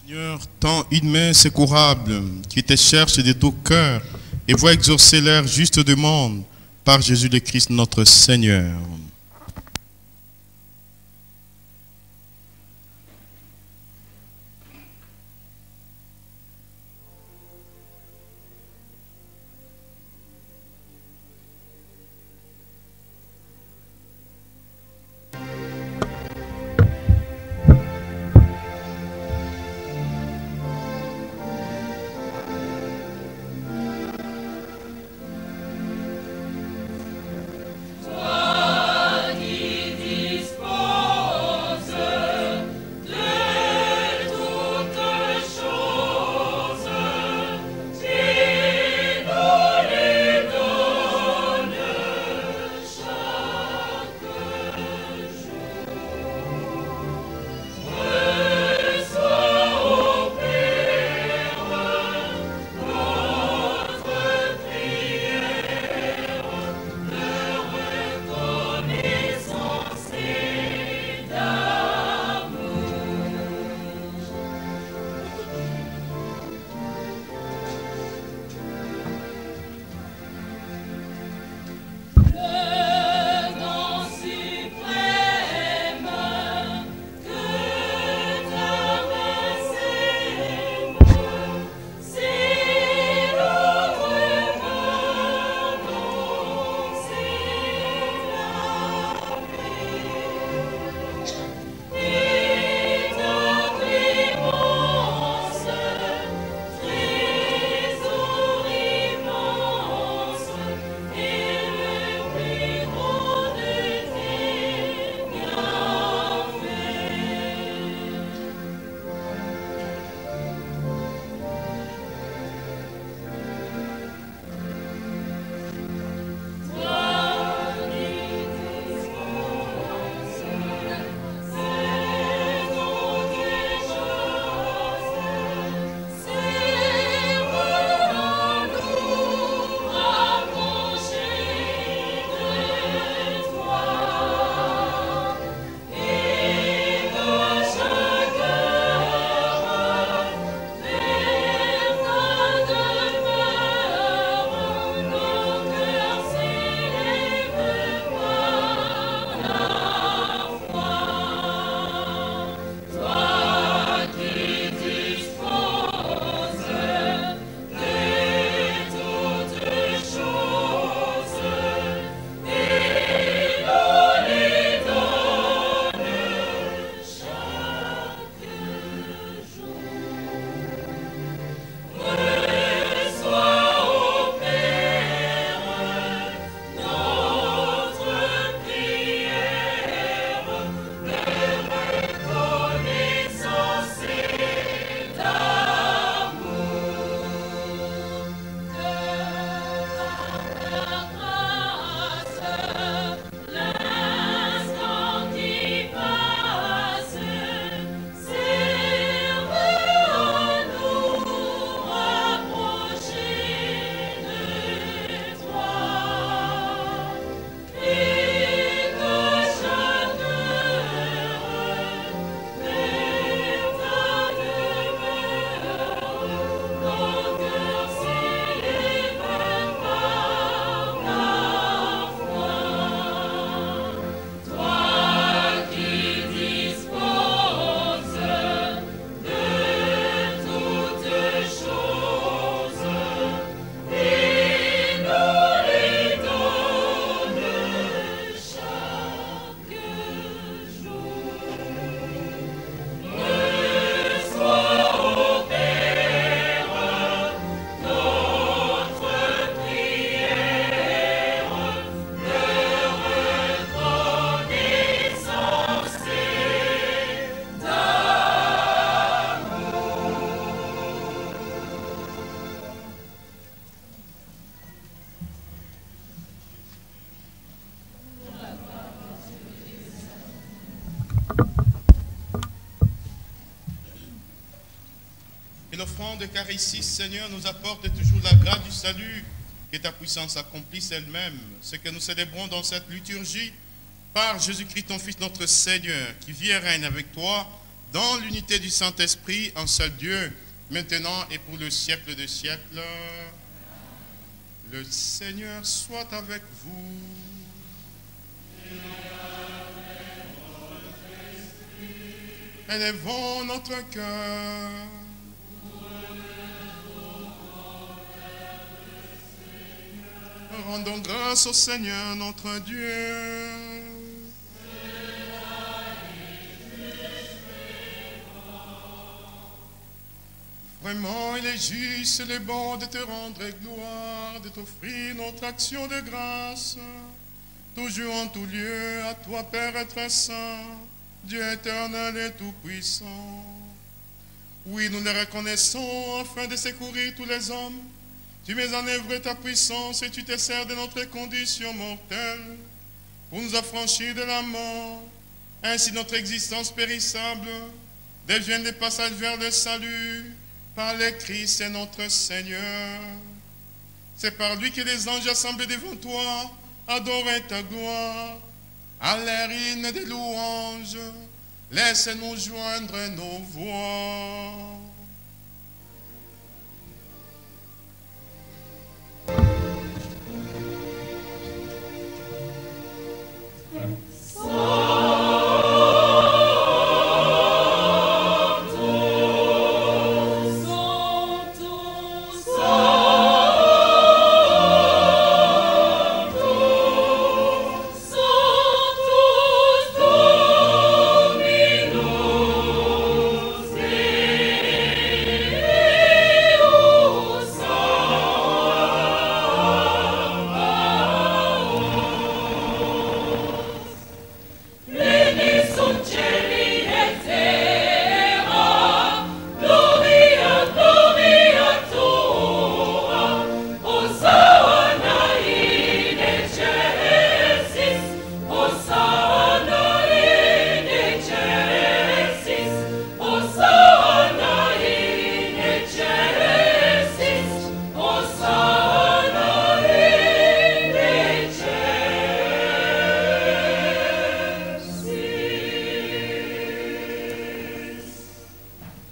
Seigneur, tends une main secourable qui te cherche de tout cœur et vois exaucer leurs justes demandes par Jésus le Christ notre Seigneur. Toi Que l'offrande eucharistique, Seigneur, nous apporte toujours la grâce du salut, que ta puissance accomplisse elle-même. Ce que nous célébrons dans cette liturgie, par Jésus-Christ, ton Fils, notre Seigneur, qui vit et règne avec toi, dans l'unité du Saint-Esprit, un seul Dieu, maintenant et pour le siècle des siècles. Le Seigneur soit avec vous. Élevons notre cœur. Rendons grâce au Seigneur notre Dieu. Vraiment, il est juste et bon de te rendre gloire, de t'offrir notre action de grâce. Toujours en tout lieu, à toi, Père et très saint, Dieu éternel et tout-puissant. Oui, nous le reconnaissons afin de secourir tous les hommes. Tu mets en œuvre ta puissance et tu te sers de notre condition mortelle pour nous affranchir de la mort. Ainsi notre existence périssable devienne le passage vers le salut par le Christ et notre Seigneur. C'est par lui que les anges assemblés devant toi adorent ta gloire. À l'air hymne des louanges, laisse-nous joindre nos voix.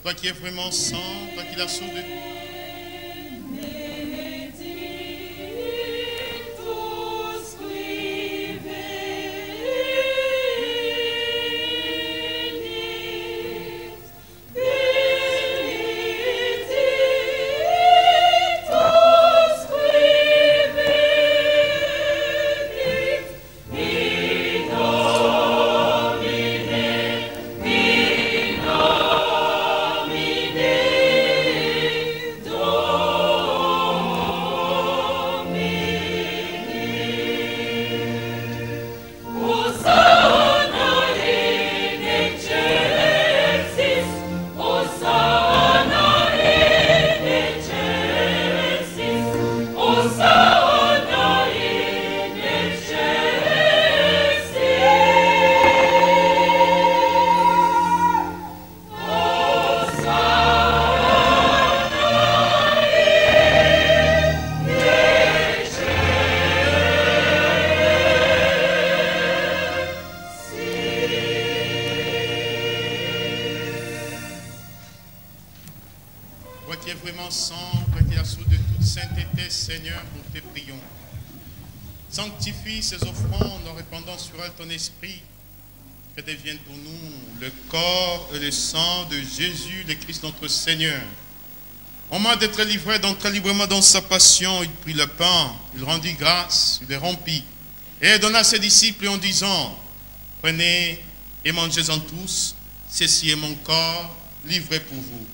Toi qui es vraiment saint, toi qui la source de ces offrandes en répandant sur elle ton esprit, que devienne pour nous le corps et le sang de Jésus, le Christ notre Seigneur. Au moment d'être livré d'entrer librement dans sa passion, il prit le pain, il rendit grâce, il le rompit, et donna à ses disciples en disant, prenez et mangez-en tous, ceci est mon corps livré pour vous.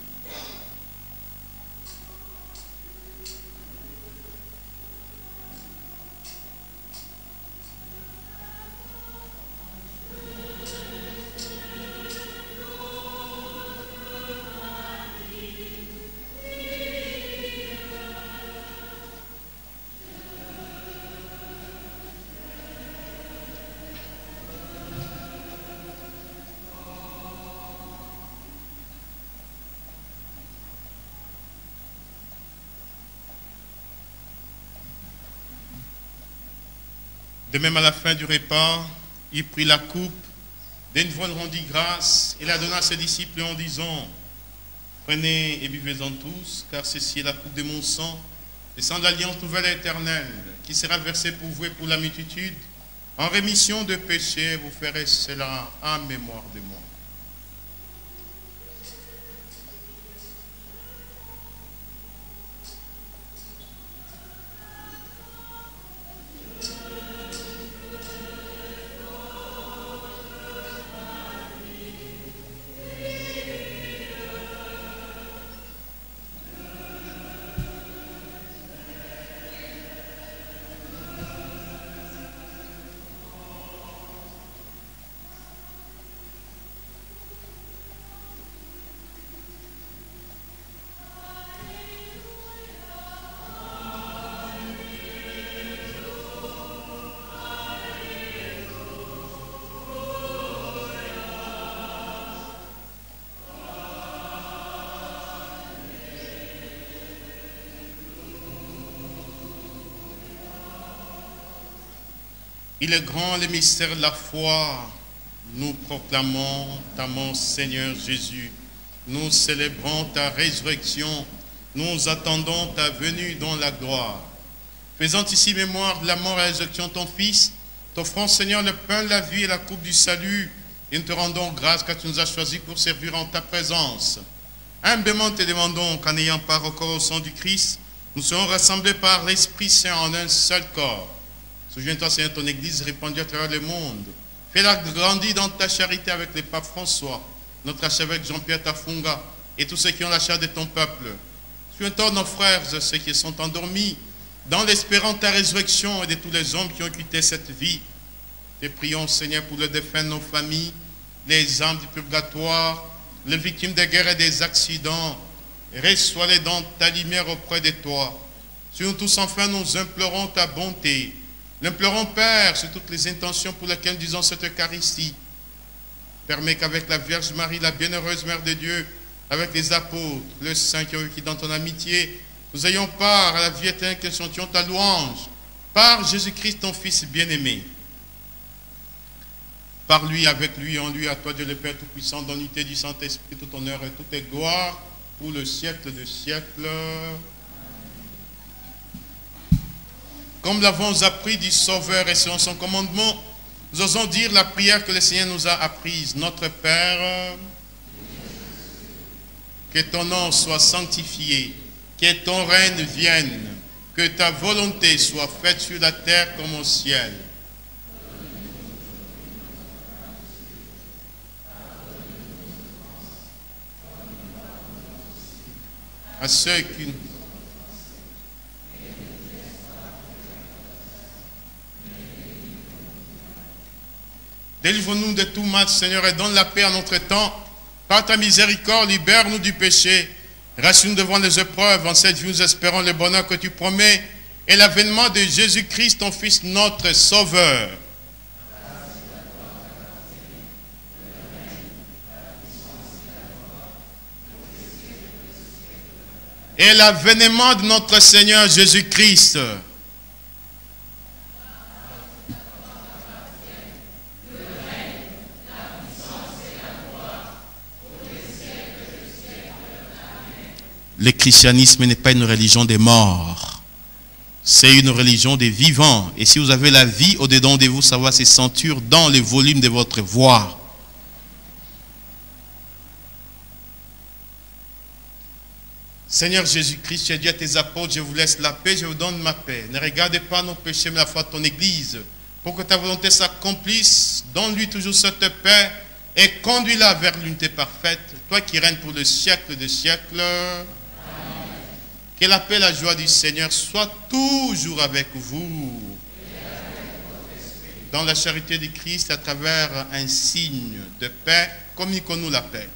De même, à la fin du repas, il prit la coupe, d'une voix rendit grâce et la donna à ses disciples en disant, prenez et buvez-en tous, car ceci est la coupe de mon sang, le sang de l'alliance nouvelle et éternelle, qui sera versé pour vous et pour la multitude. En rémission de péché, vous ferez cela en mémoire de moi. Il est grand le mystère de la foi. Nous proclamons ta mort, Seigneur Jésus. Nous célébrons ta résurrection. Nous attendons ta venue dans la gloire. Faisant ici mémoire de la mort et la résurrection de ton Fils, t'offrons, Seigneur, le pain de la vie et la coupe du salut, et nous te rendons grâce car tu nous as choisis pour servir en ta présence. Humblement te demandons qu'en ayant part encore au sang du Christ, nous serons rassemblés par l'Esprit Saint en un seul corps. Souviens-toi, Seigneur, ton Église répandue à travers le monde. Fais-la grandir dans ta charité avec le pape François, notre archevêque Jean-Pierre Tafunga et tous ceux qui ont la chair de ton peuple. Souviens-toi, nos frères, ceux qui sont endormis, dans l'espérance de ta résurrection et de tous les hommes qui ont quitté cette vie. Te prions, Seigneur, pour le défunt de nos familles, les âmes du purgatoire, les victimes des guerres et des accidents. Reçois-les dans ta lumière auprès de toi. Sur nous tous, enfin, nous implorons ta bonté. L'implorons, Père, sur toutes les intentions pour lesquelles nous disons cette Eucharistie. Permets qu'avec la Vierge Marie, la bienheureuse Mère de Dieu, avec les apôtres, le Saint qui ont vécu dans ton amitié, nous ayons part à la vie éternelle que chantions ta louange, par Jésus-Christ, ton Fils bien-aimé. Par lui, avec lui, en lui, à toi Dieu le Père Tout-Puissant, dans l'unité du Saint-Esprit, tout honneur et toute gloire, pour le siècle des siècles. Comme l'avons appris du Sauveur et selon son commandement, nous osons dire la prière que le Seigneur nous a apprise. Notre Père, que ton nom soit sanctifié, que ton règne vienne, que ta volonté soit faite sur la terre comme au ciel. À ceux qui... Délivre-nous de tout mal, Seigneur, et donne la paix à notre temps. Par ta miséricorde, libère-nous du péché. Rassure-nous devant les épreuves. En cette vie, nous espérons le bonheur que tu promets et l'avènement de Jésus-Christ, ton Fils, notre Sauveur. Et l'avènement de notre Seigneur Jésus-Christ. Le christianisme n'est pas une religion des morts. C'est une religion des vivants. Et si vous avez la vie au-dedans de vous, ça va se sentir dans le volume de votre voix. Seigneur Jésus-Christ, tu as dit à tes apôtres, je vous laisse la paix, je vous donne ma paix. Ne regardez pas nos péchés, mais la foi de ton Église. Pour que ta volonté s'accomplisse, donne-lui toujours cette paix et conduis-la vers l'unité parfaite. Toi qui règnes pour le siècle des siècles. Que la paix et la joie du Seigneur soient toujours avec vous. Dans la charité du Christ, à travers un signe de paix, communiquons-nous la paix.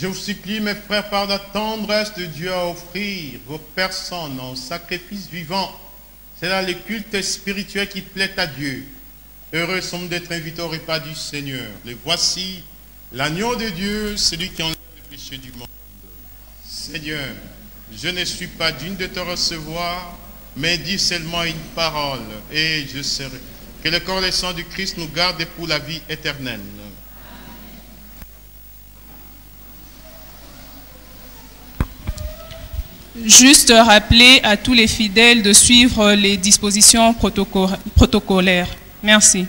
Je vous supplie, mes frères, par la tendresse de Dieu, à offrir vos personnes en sacrifice vivant. C'est là le culte spirituel qui plaît à Dieu. Heureux sommes d'être invités au repas du Seigneur. Le voici, l'agneau de Dieu, celui qui enlève le péché du monde. Seigneur, je ne suis pas digne de te recevoir, mais dis seulement une parole, et je serai. Que le corps et le sang du Christ nous garde pour la vie éternelle. Juste rappeler à tous les fidèles de suivre les dispositions protocolaires. Merci.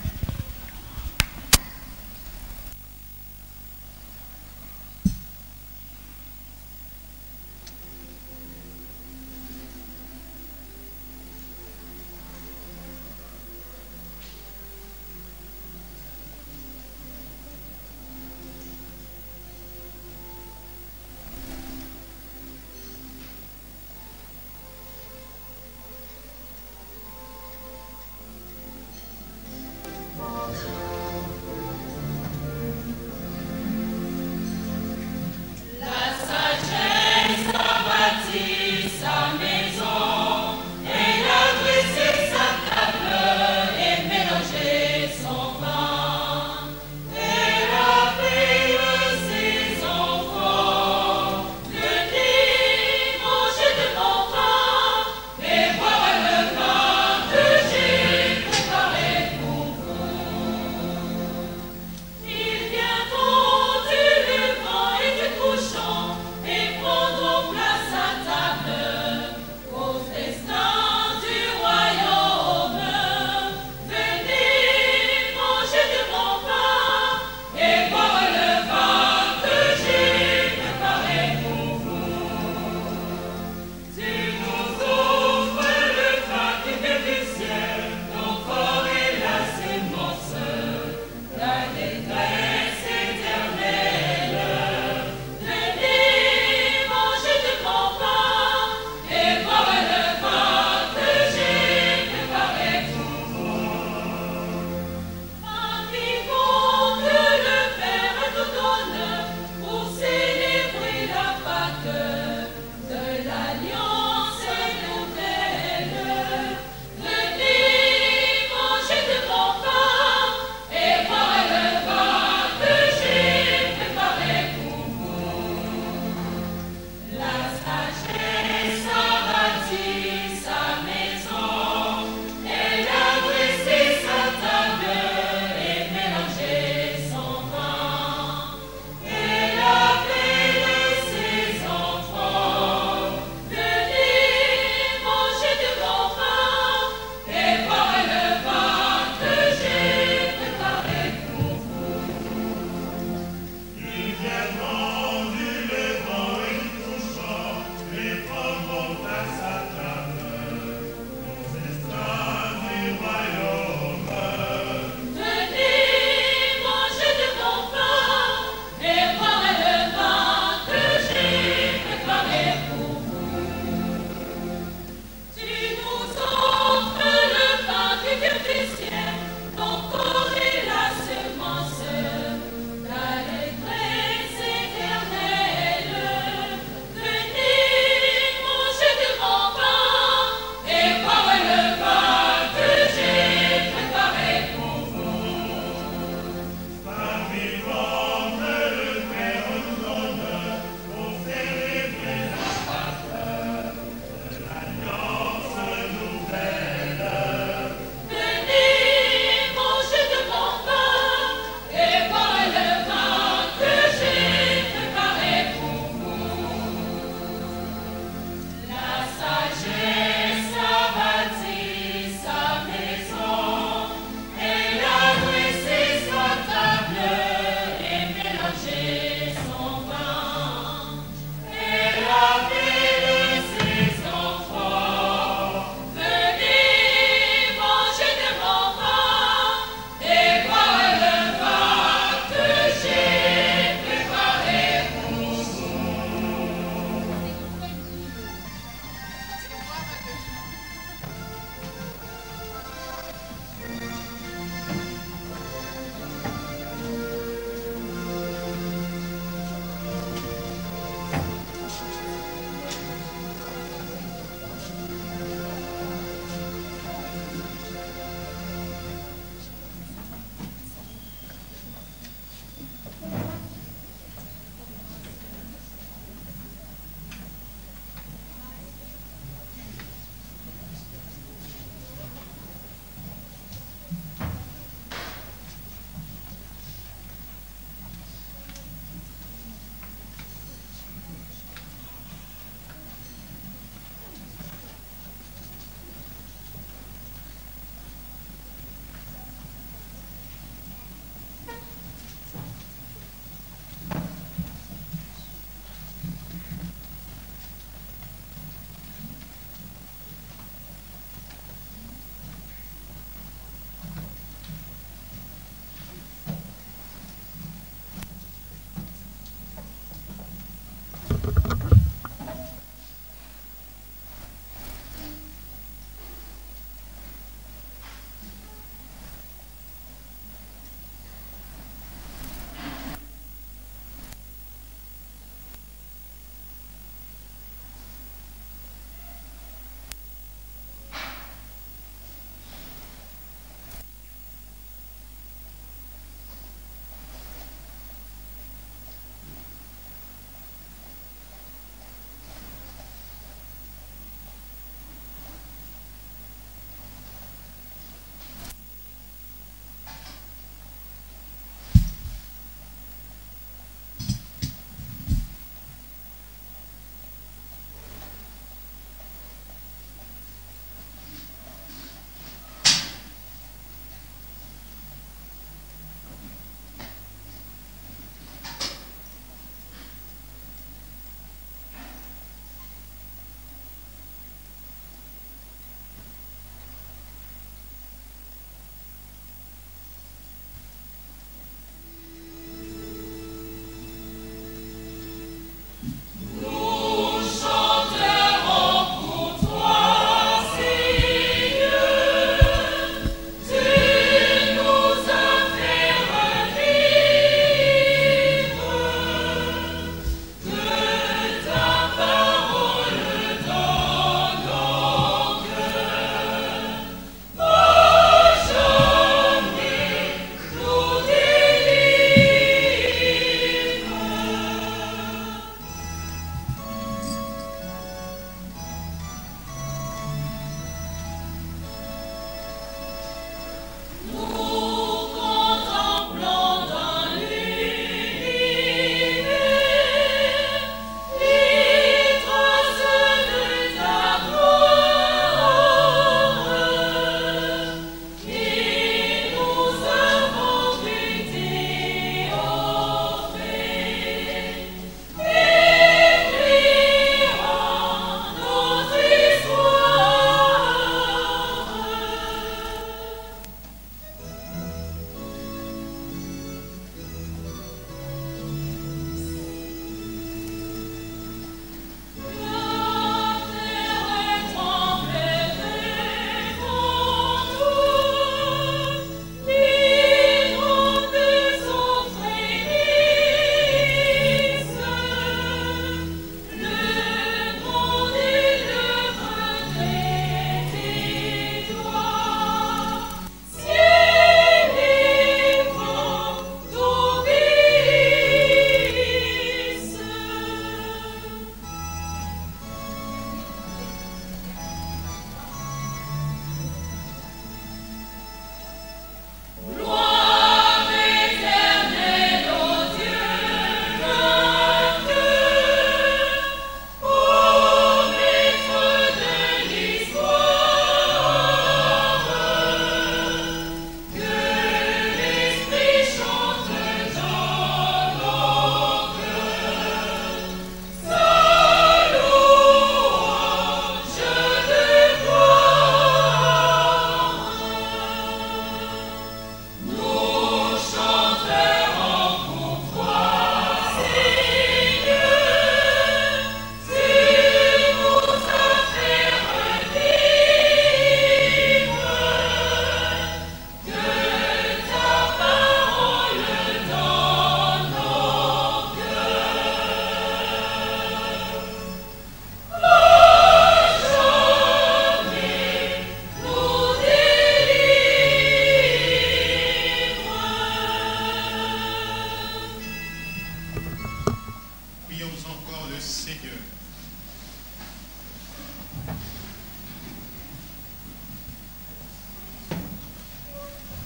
prions encore le Seigneur.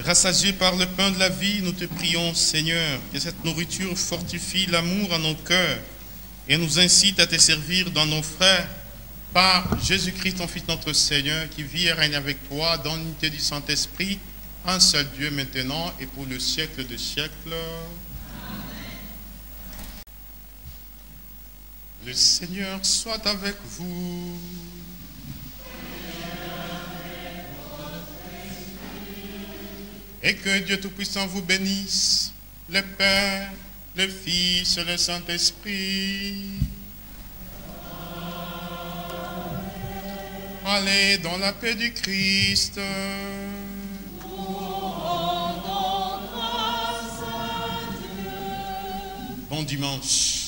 Rassasiés par le pain de la vie, nous te prions, Seigneur, que cette nourriture fortifie l'amour en nos cœurs et nous incite à te servir dans nos frères par Jésus-Christ, ton Fils, notre Seigneur, qui vit et règne avec toi dans l'unité du Saint-Esprit, un seul Dieu maintenant et pour le siècle des siècles. Le Seigneur soit avec vous. Et que Dieu Tout-Puissant vous bénisse, le Père, le Fils et le Saint-Esprit. Allez dans la paix du Christ. Bon dimanche.